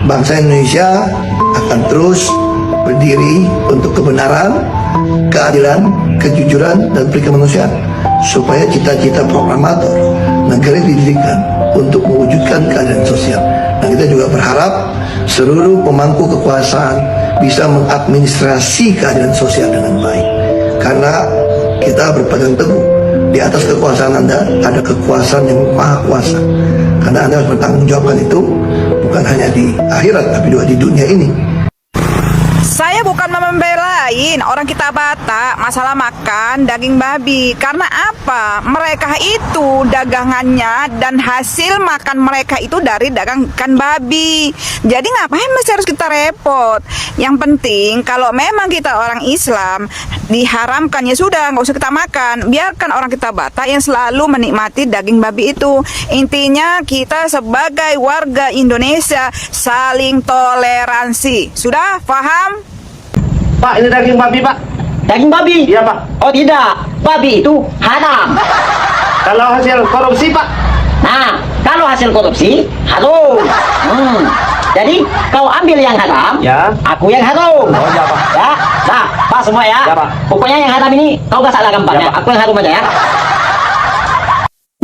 bangsa Indonesia akan terus berdiri untuk kebenaran, keadilan, kejujuran, dan perikemanusiaan, supaya cita-cita proklamator negara didirikan untuk mewujudkan keadilan sosial. Dan kita juga berharap seluruh pemangku kekuasaan bisa mengadministrasi keadilan sosial dengan baik, karena kita berpegang teguh di atas kekuasaan Anda ada kekuasaan yang maha kuasa, karena Anda harus bertanggung jawabkan itu bukan hanya di akhirat tapi juga di dunia ini. Saya bukan membelain orang kita Batak masalah makan daging babi. Karena apa? Mereka itu dagangannya dan hasil makan mereka itu dari dagang ikan babi. Jadi ngapain masih harus kita repot? Yang penting kalau memang kita orang Islam diharamkan, ya sudah, nggak usah kita makan. Biarkan orang kita Batak yang selalu menikmati daging babi itu. Intinya kita sebagai warga Indonesia saling toleransi. Sudah paham? Pak, ini daging babi, Pak. Daging babi? Iya, Pak. Oh tidak, babi itu haram. Kalau hasil korupsi, Pak. Nah, kalau hasil korupsi haram. Jadi kau ambil yang haram, Ya. aku yang haram. Oh, ya, Pak. Ya, nah, Pak semua ya. Ya, Pak. Pokoknya yang haram ini kau gak salah gampangnya. Ya, Pak. Aku yang haram aja ya.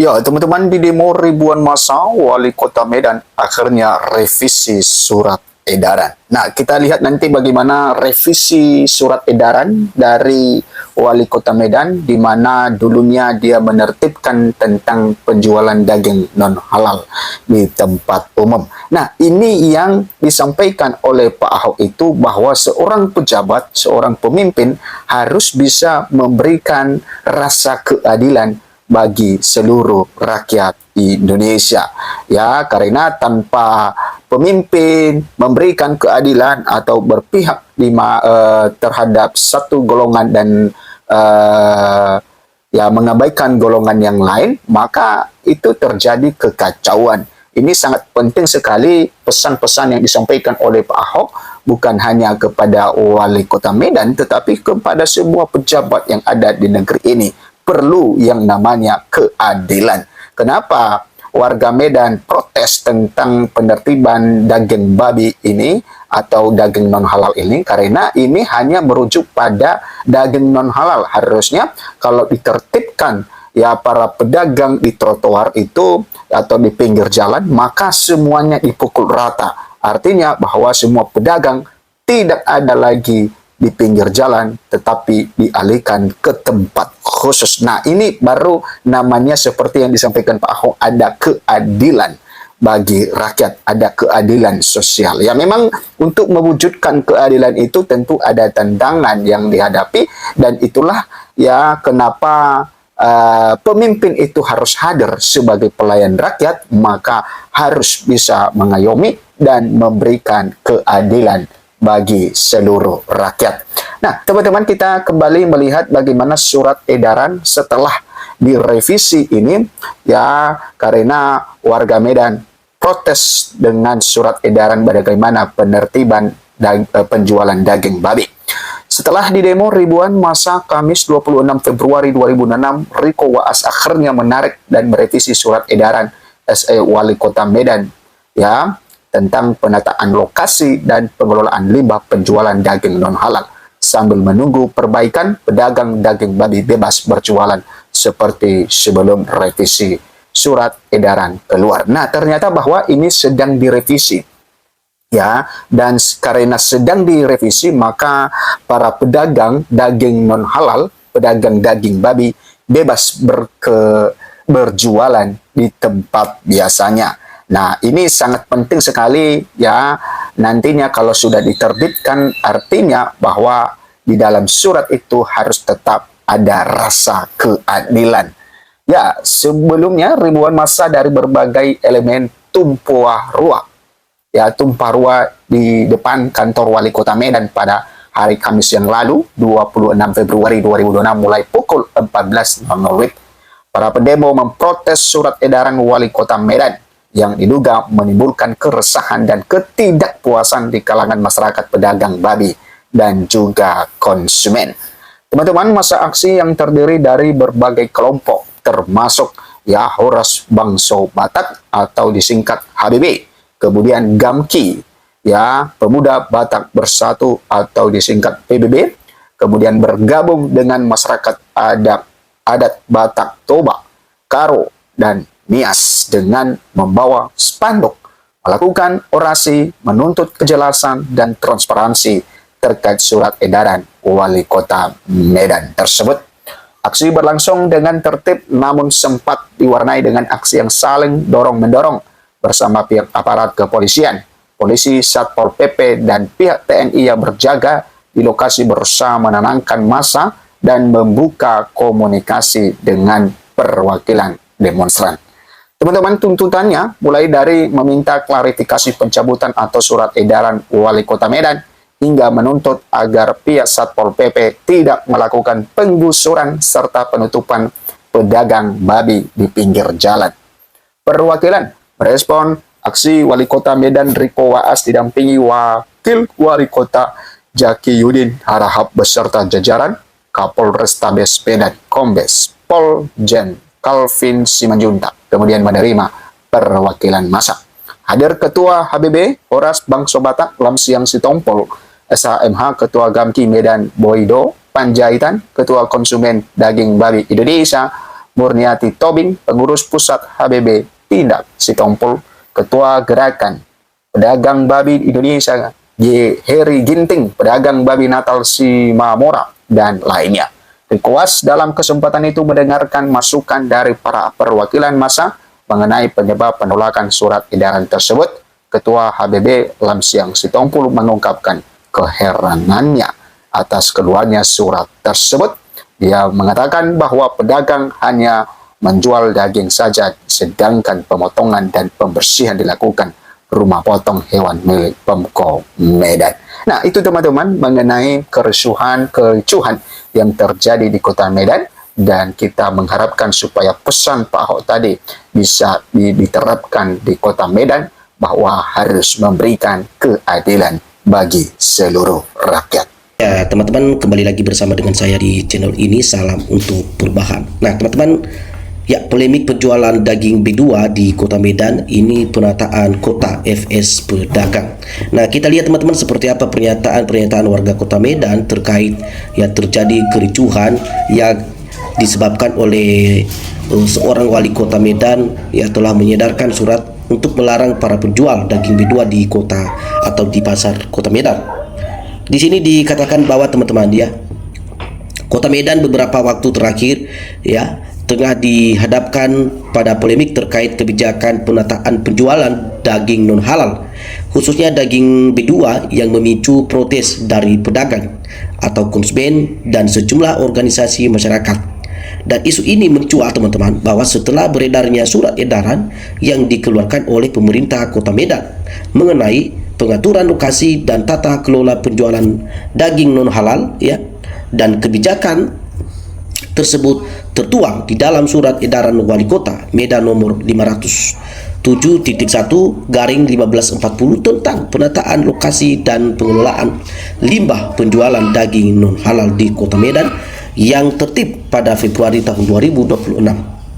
Ya, teman-teman, di demo ribuan massa, Wali Kota Medan akhirnya revisi surat edaran. Nah, kita lihat nanti bagaimana revisi surat edaran dari Wali Kota Medan, di mana dulunya dia menertibkan tentang penjualan daging non-halal di tempat umum. Nah, ini yang disampaikan oleh Pak Ahok itu, bahwa seorang pejabat, seorang pemimpin harus bisa memberikan rasa keadilan bagi seluruh rakyat Indonesia. Ya, karena tanpa pemimpin memberikan keadilan atau berpihak terhadap satu golongan dan ya mengabaikan golongan yang lain, maka itu terjadi kekacauan. Ini sangat penting sekali pesan-pesan yang disampaikan oleh Pak Ahok, bukan hanya kepada Wali Kota Medan, tetapi kepada semua pejabat yang ada di negeri ini. Perlu yang namanya keadilan. Kenapa warga Medan protes tentang penertiban daging babi ini atau daging non-halal ini? Karena ini hanya merujuk pada daging non-halal. Harusnya kalau ditertibkan ya para pedagang di trotoar itu atau di pinggir jalan, maka semuanya dipukul rata. Artinya bahwa semua pedagang tidak ada lagi di pinggir jalan, tetapi dialihkan ke tempat khusus. Nah, ini baru namanya seperti yang disampaikan Pak Ahok, ada keadilan bagi rakyat, ada keadilan sosial. Ya, memang untuk mewujudkan keadilan itu tentu ada tantangan yang dihadapi, dan itulah ya kenapa pemimpin itu harus hadir sebagai pelayan rakyat, maka harus bisa mengayomi dan memberikan keadilan bagi seluruh rakyat. Nah, teman-teman, kita kembali melihat bagaimana surat edaran setelah direvisi ini, ya, karena warga Medan protes dengan surat edaran bagaimana penertiban penjualan daging babi. Setelah didemo ribuan massa Kamis 26 Februari 2006, Riko Waas akhirnya menarik dan merevisi surat edaran SE Wali Kota Medan, ya, tentang penataan lokasi dan pengelolaan limbah penjualan daging non-halal, sambil menunggu perbaikan pedagang daging babi bebas berjualan seperti sebelum revisi surat edaran keluar. Nah, ternyata bahwa ini sedang direvisi, ya, dan karena sedang direvisi, maka para pedagang daging non-halal, pedagang daging babi bebas berjualan di tempat biasanya. Nah, ini sangat penting sekali, ya. Nantinya kalau sudah diterbitkan, artinya bahwa di dalam surat itu harus tetap ada rasa keadilan. Ya, sebelumnya ribuan massa dari berbagai elemen tumpah ruah di depan kantor Wali Kota Medan pada hari Kamis yang lalu, 26 Februari 2026, mulai pukul 14.00. Para pendemo memprotes surat edaran Wali Kota Medan yang diduga menimbulkan keresahan dan ketidakpuasan di kalangan masyarakat pedagang babi dan juga konsumen. Teman-teman, masa aksi yang terdiri dari berbagai kelompok, termasuk ya Horas Bangso Batak atau disingkat HBB, kemudian Gamki, ya, Pemuda Batak Bersatu atau disingkat PBB, kemudian bergabung dengan masyarakat adat Batak Toba, Karo, dan Nias dengan membawa spanduk, melakukan orasi, menuntut kejelasan dan transparansi terkait surat edaran Wali Kota Medan tersebut. Aksi berlangsung dengan tertib namun sempat diwarnai dengan aksi yang saling dorong-mendorong bersama pihak aparat kepolisian, polisi, Satpol PP, dan pihak TNI yang berjaga di lokasi berusaha menenangkan massa dan membuka komunikasi dengan perwakilan demonstran. Teman-teman, tuntutannya mulai dari meminta klarifikasi pencabutan atau surat edaran Wali Kota Medan hingga menuntut agar pihak Satpol PP tidak melakukan penggusuran serta penutupan pedagang babi di pinggir jalan. Perwakilan merespon aksi Wali Kota Medan Riko Waas didampingi Wakil Wali Kota Jaki Yudin Harahap beserta jajaran Kapolrestabes Medan Kombes Pol Jen Calvin Simanjuntak kemudian menerima perwakilan massa. Hadir Ketua HBB Horas Bangso Batak Lamsiang Sitompol, SHMH Ketua Gamki Medan Boido Panjaitan, Ketua Konsumen Daging Babi Indonesia Murniati Tobing, Pengurus Pusat HBB Tindak Sitompol, Ketua Gerakan Pedagang Babi Indonesia Heri Ginting, Pedagang Babi Natal Simamora, dan lainnya. Rikoas dalam kesempatan itu mendengarkan masukan dari para perwakilan massa mengenai penyebab penolakan surat edaran tersebut. Ketua HBB Lamsiang Sitompul mengungkapkan keheranannya atas keluarnya surat tersebut. Dia mengatakan bahwa pedagang hanya menjual daging saja, sedangkan pemotongan dan pembersihan dilakukan rumah potong hewan milik Pemko Medan. Nah, itu teman-teman mengenai kericuhan yang terjadi di Kota Medan, dan kita mengharapkan supaya pesan Pak Ahok tadi bisa diterapkan di Kota Medan bahwa harus memberikan keadilan bagi seluruh rakyat. Ya, teman-teman, kembali lagi bersama dengan saya di channel ini, Salam Untuk Perubahan. Nah, teman-teman, ya, polemik penjualan daging B2 di Kota Medan, ini penataan kota FS pedagang. Nah, kita lihat teman-teman seperti apa pernyataan warga Kota Medan terkait ya terjadi kericuhan yang disebabkan oleh seorang wali Kota Medan ya telah menyedarkan surat untuk melarang para penjual daging B2 di kota atau di pasar Kota Medan. Di sini dikatakan bahwa teman-teman ya, Kota Medan beberapa waktu terakhir ya tengah dihadapkan pada polemik terkait kebijakan penataan penjualan daging non halal, khususnya daging B2 yang memicu protes dari pedagang atau konsumen dan sejumlah organisasi masyarakat. Dan isu ini mencuat teman-teman bahwa setelah beredarnya surat edaran yang dikeluarkan oleh pemerintah Kota Medan mengenai pengaturan lokasi dan tata kelola penjualan daging non halal ya, dan kebijakan tersebut tertuang di dalam surat edaran Wali Kota Medan nomor 507.1/1540 tentang penataan lokasi dan pengelolaan limbah penjualan daging non halal di Kota Medan yang tertib pada Februari tahun 2026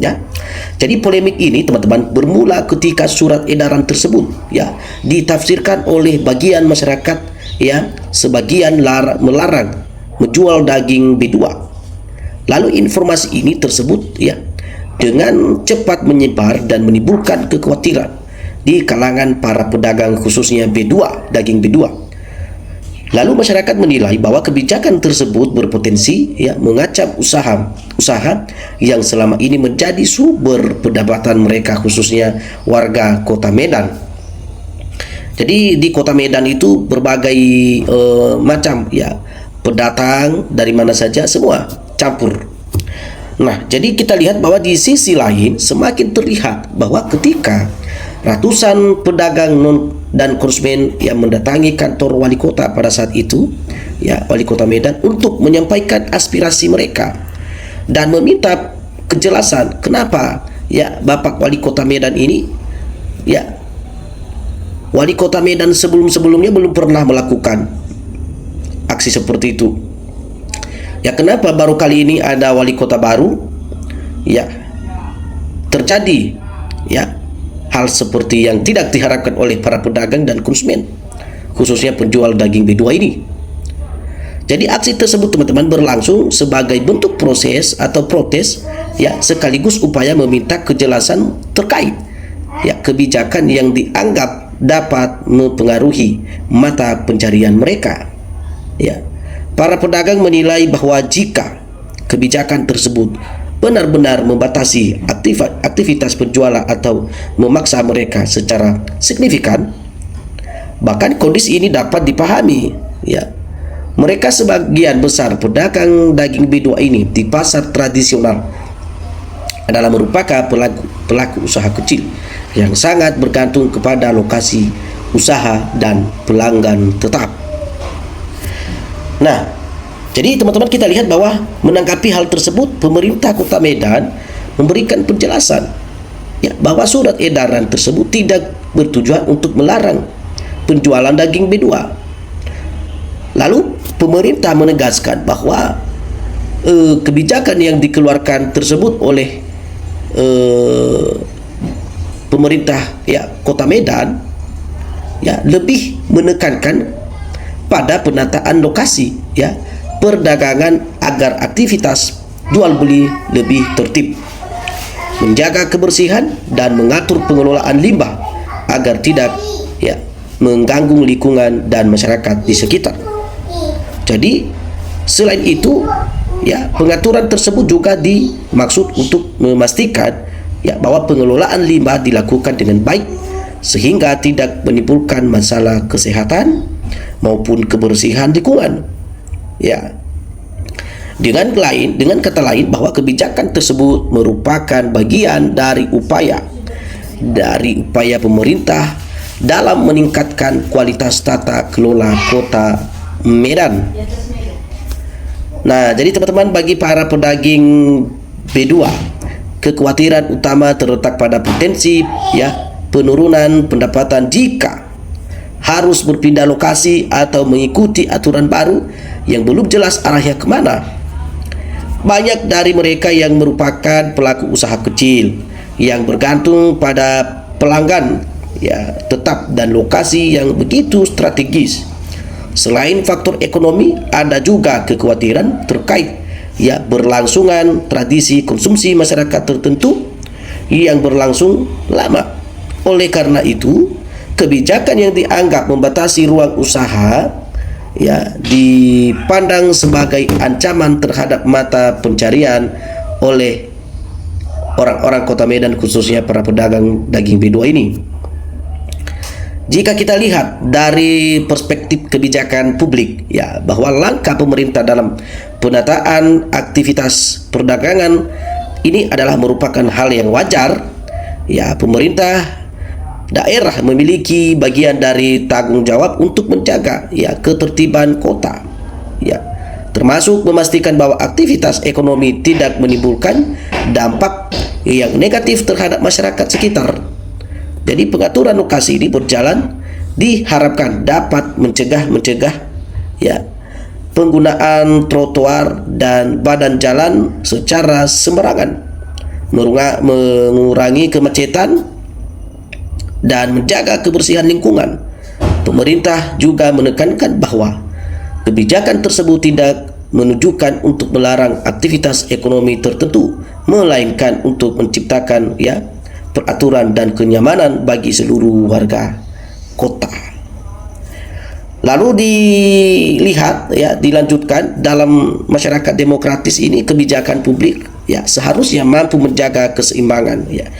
ya. Jadi polemik ini teman-teman bermula ketika surat edaran tersebut ya ditafsirkan oleh bagian masyarakat ya sebagian melarang menjual daging B2. Lalu informasi ini tersebut ya dengan cepat menyebar dan menimbulkan kekhawatiran di kalangan para pedagang khususnya B2, daging B2. Lalu masyarakat menilai bahwa kebijakan tersebut berpotensi ya mengancam usaha yang selama ini menjadi sumber pendapatan mereka khususnya warga Kota Medan. Jadi di Kota Medan itu berbagai macam ya pendatang dari mana saja semua campur. Nah, jadi kita lihat bahwa di sisi lain semakin terlihat bahwa ketika ratusan pedagang dan konsumen yang mendatangi kantor wali kota pada saat itu ya wali kota Medan untuk menyampaikan aspirasi mereka dan meminta kejelasan kenapa ya Bapak wali kota Medan ini ya wali kota Medan sebelumnya belum pernah melakukan aksi seperti itu. Ya, kenapa baru kali ini ada wali kota baru ya terjadi ya hal seperti yang tidak diharapkan oleh para pedagang dan konsumen. khususnya penjual daging B2 ini. Jadi aksi tersebut teman-teman berlangsung sebagai bentuk proses atau protes ya, sekaligus upaya meminta kejelasan terkait ya kebijakan yang dianggap dapat mempengaruhi mata pencarian mereka. Ya. Para pedagang menilai bahwa jika kebijakan tersebut benar-benar membatasi aktivitas penjualan atau memaksa mereka secara signifikan, bahkan kondisi ini dapat dipahami ya. Mereka sebagian besar pedagang daging B2 ini di pasar tradisional adalah merupakan pelaku usaha kecil yang sangat bergantung kepada lokasi usaha dan pelanggan tetap. Nah, jadi teman-teman kita lihat bahwa menanggapi hal tersebut, pemerintah Kota Medan memberikan penjelasan ya, bahwa surat edaran tersebut tidak bertujuan untuk melarang penjualan daging B2. Lalu pemerintah menegaskan bahwa kebijakan yang dikeluarkan tersebut oleh pemerintah ya Kota Medan ya lebih menekankan pada penataan lokasi ya perdagangan agar aktivitas jual beli lebih tertib, menjaga kebersihan dan mengatur pengelolaan limbah agar tidak ya mengganggu lingkungan dan masyarakat di sekitar. Jadi selain itu ya pengaturan tersebut juga dimaksud untuk memastikan ya bahwa pengelolaan limbah dilakukan dengan baik sehingga tidak menimbulkan masalah kesehatan maupun kebersihan lingkungan. Ya. Dengan kata lain bahwa kebijakan tersebut merupakan bagian dari upaya pemerintah dalam meningkatkan kualitas tata kelola Kota Medan. Nah, jadi teman-teman, bagi para pedaging B2, kekhawatiran utama terletak pada potensi ya penurunan pendapatan jika harus berpindah lokasi atau mengikuti aturan baru yang belum jelas arahnya kemana. Banyak dari mereka yang merupakan pelaku usaha kecil yang bergantung pada pelanggan ya tetap dan lokasi yang begitu strategis. Selain faktor ekonomi, ada juga kekhawatiran terkait ya berlangsungan tradisi konsumsi masyarakat tertentu yang berlangsung lama. Oleh karena itu, kebijakan yang dianggap membatasi ruang usaha ya dipandang sebagai ancaman terhadap mata pencarian oleh orang-orang Kota Medan, khususnya para pedagang daging B2 ini. Jika kita lihat dari perspektif kebijakan publik ya bahwa langkah pemerintah dalam penataan aktivitas perdagangan ini adalah merupakan hal yang wajar ya. Pemerintah daerah memiliki bagian dari tanggung jawab untuk menjaga ya ketertiban kota ya, termasuk memastikan bahwa aktivitas ekonomi tidak menimbulkan dampak yang negatif terhadap masyarakat sekitar. Jadi pengaturan lokasi ini berjalan diharapkan dapat mencegah ya penggunaan trotoar dan badan jalan secara sembarangan, mengurangi kemacetan dan menjaga kebersihan lingkungan. Pemerintah juga menekankan bahwa kebijakan tersebut tidak menunjukkan untuk melarang aktivitas ekonomi tertentu, melainkan untuk menciptakan ya peraturan dan kenyamanan bagi seluruh warga kota. Lalu dilihat ya, dilanjutkan dalam masyarakat demokratis ini, kebijakan publik ya seharusnya mampu menjaga keseimbangan ya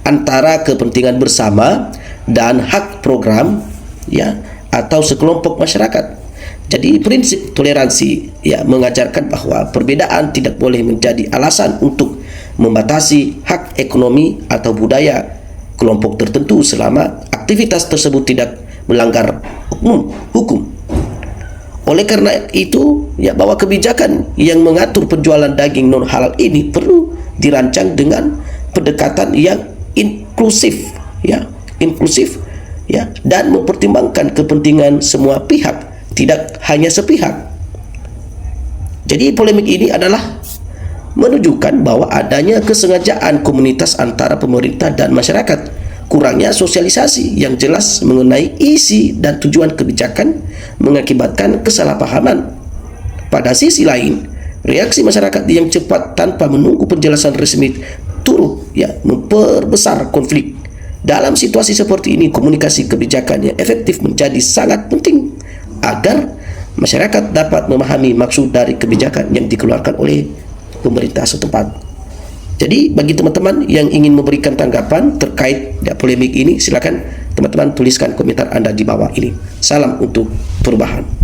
antara kepentingan bersama dan hak program ya atau sekelompok masyarakat. Jadi prinsip toleransi ya mengajarkan bahwa perbedaan tidak boleh menjadi alasan untuk membatasi hak ekonomi atau budaya kelompok tertentu selama aktivitas tersebut tidak melanggar hukum. Oleh karena itu ya bahwa kebijakan yang mengatur penjualan daging non halal ini perlu dirancang dengan pendekatan yang inklusif ya dan mempertimbangkan kepentingan semua pihak, tidak hanya sepihak. Jadi polemik ini adalah menunjukkan bahwa adanya kesengajaan komunitas antara pemerintah dan masyarakat kurangnya sosialisasi yang jelas mengenai isi dan tujuan kebijakan mengakibatkan kesalahpahaman. Pada sisi lain, reaksi masyarakat yang cepat tanpa menunggu penjelasan resmi turut memperbesar konflik. Dalam situasi seperti ini, komunikasi kebijakan yang efektif menjadi sangat penting agar masyarakat dapat memahami maksud dari kebijakan yang dikeluarkan oleh pemerintah setempat. Jadi bagi teman-teman yang ingin memberikan tanggapan terkait polemik ini, silakan teman-teman tuliskan komentar Anda di bawah ini. Salam untuk perubahan.